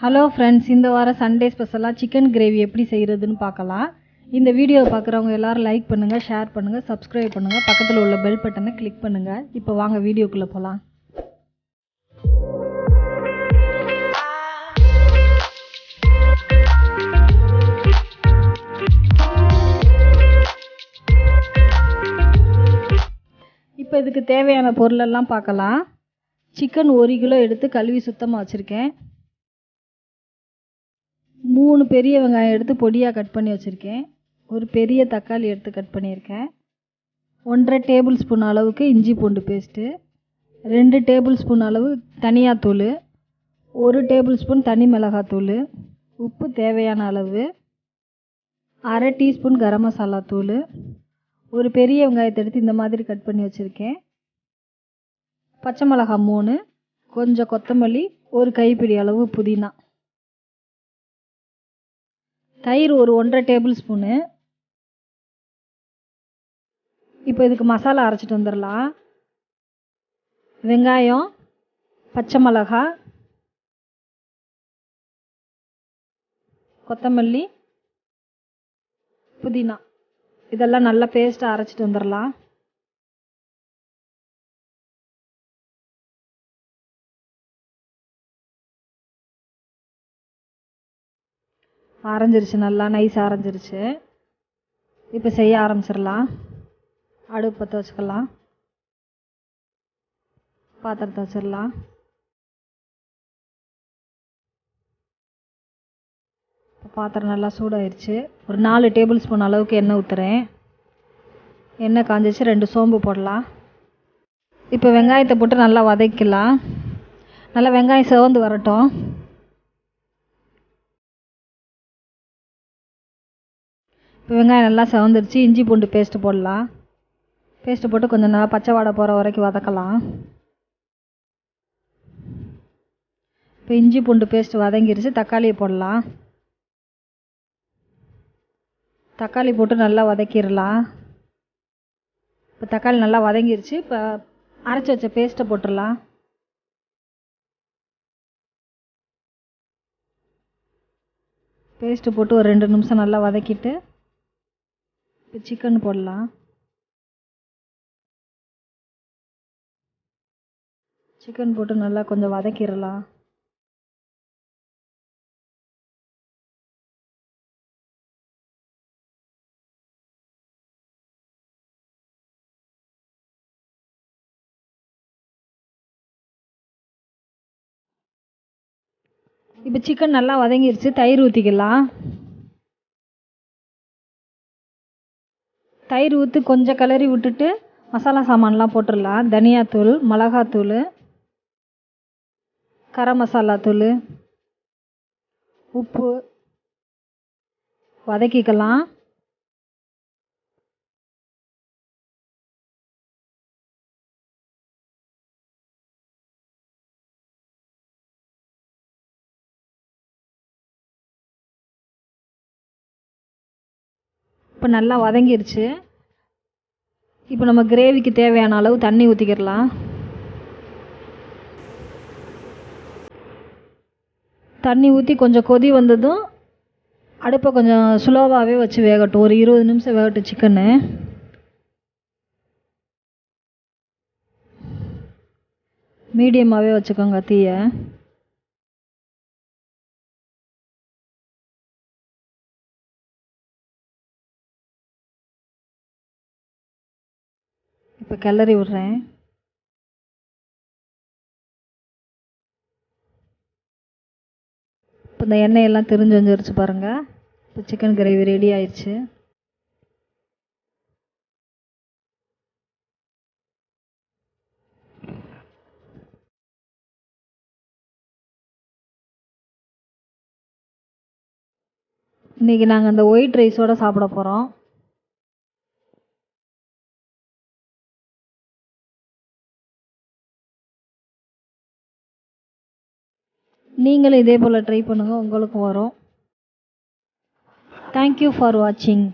Hello friends, இந்த வாரம் Sunday ஸ்பெஷலாக சிக்கன் கிரேவி எப்படி செய்கிறதுன்னு பார்க்கலாம். இந்த வீடியோவை பார்க்குறவங்க எல்லோரும் லைக் பண்ணுங்கள், ஷேர் பண்ணுங்கள், சப்ஸ்கிரைப் பண்ணுங்கள், பக்கத்தில் உள்ள பெல் பட்டனை கிளிக் பண்ணுங்கள். இப்போ வாங்க வீடியோக்குள்ளே போகலாம். இப்போ இதுக்கு தேவையான பொருளெல்லாம் பார்க்கலாம். சிக்கன் 1 கிலோ எடுத்து கழுவி சுத்தமாக வச்சுருக்கேன். 3 பெரிய வெங்காயம் எடுத்து பொடியாக கட் பண்ணி வச்சுருக்கேன். ஒரு பெரிய தக்காளி எடுத்து கட் பண்ணியிருக்கேன். 1½ டேபிள் ஸ்பூன் அளவுக்கு இஞ்சி பூண்டு பேஸ்ட்டு, 2 டேபிள் ஸ்பூன் அளவு தனியாத்தூள், 1 டேபிள் ஸ்பூன் தனி மிளகாத்தூள், உப்பு தேவையான அளவு, அரை டீஸ்பூன் கரம் மசாலா தூள், ஒரு பெரிய வெங்காயத்தை எடுத்து இந்த மாதிரி கட் பண்ணி வச்சுருக்கேன். பச்சை மிளகாய் 3, கொஞ்சம் கொத்தமல்லி, ஒரு கைப்பிடி அளவு புதினா, தயிர் ஒரு 1½ டேபிள் ஸ்பூனு. இப்போ இதுக்கு மசாலா அரைச்சிட்டு வந்துடலாம். வெங்காயம், பச்சை மிளகாய், கொத்தமல்லி, புதினா இதெல்லாம் நல்லா பேஸ்ட்டாக அரைச்சிட்டு வந்துடலாம். அரைஞ்சிருச்சு, நல்லா நைஸாக அரைஞ்சிருச்சு. இப்போ செய்ய ஆரம்பிச்சிடலாம். அடுப்பு பற்ற வச்சுக்கலாம். பாத்திரத்தை வச்சிடலாம். பாத்திரம் நல்லா சூடாயிருச்சு. ஒரு 4 டேபிள் ஸ்பூன் அளவுக்கு எண்ணெய் ஊற்றுறேன். எண்ணெய் காஞ்சிச்சு, 2 சோம்பு போடலாம். இப்போ வெங்காயத்தை போட்டு நல்லா வதக்கலாம். நல்லா வெங்காயம் சிவந்து வரட்டும். இப்போ வெங்காயம் நல்லா சிவந்துருச்சு. இஞ்சி பூண்டு பேஸ்ட்டு போடலாம். பேஸ்ட்டு போட்டு கொஞ்சம் நல்லா பச்சை வாடை போகிற வரைக்கும் வதக்கலாம். இப்போ இஞ்சி பூண்டு பேஸ்ட்டு வதங்கிருச்சு. தக்காளியை போடலாம். தக்காளி போட்டு நல்லா வதக்கிடலாம். இப்போ தக்காளி நல்லா வதங்கிருச்சு. இப்போ அரைச்சி வச்ச பேஸ்ட்டை போட்டுடலாம். பேஸ்ட்டு போட்டு ஒரு 2 நிமிஷம் நல்லா வதக்கிட்டு இப்போ சிக்கன் போடலாம். சிக்கன் போட்டு நல்லா கொஞ்சம் வதக்கிடலாம். இப்போ சிக்கன் நல்லா வதங்கிருச்சு. தயிர் ஊற்றிக்கலாம். தயிர் ஊற்றி கொஞ்சம் கிளறி விட்டுட்டு மசாலா சாமான்லாம் போட்டுடலாம். தனியாத்தூள், மிளகாத்தூள், கரம் மசாலா தூள், உப்பு வதக்கிக்கலாம். இப்போ நல்லா வதங்கிருச்சு. இப்போ நம்ம கிரேவிக்கு தேவையான அளவு தண்ணி ஊற்றிக்கிடலாம். தண்ணி ஊற்றி கொஞ்சம் கொதி வந்ததும் அடுப்பை கொஞ்சம் ஸ்லோவாகவே வச்சு வேகட்டும். ஒரு 20 நிமிஷம் வேகட்டும் சிக்கனு. மீடியமாகவே வச்சுக்கோங்க தீயை. இப்போ கிளறி விட்றேன். இப்போ இந்த எண்ணெயெல்லாம் திரிஞ்சு வந்துருச்சு பாருங்கள். இப்போ சிக்கன் கிரேவி ரெடி ஆயிடுச்சு. இன்றைக்கி நாங்கள் அந்த ஒயிட் ரைஸோடு சாப்பிட போகிறோம். நீங்களும் இதே போல் ட்ரை பண்ணுங்கள், உங்களுக்கும் வரும். தேங்க்யூ ஃபார் வாட்சிங்.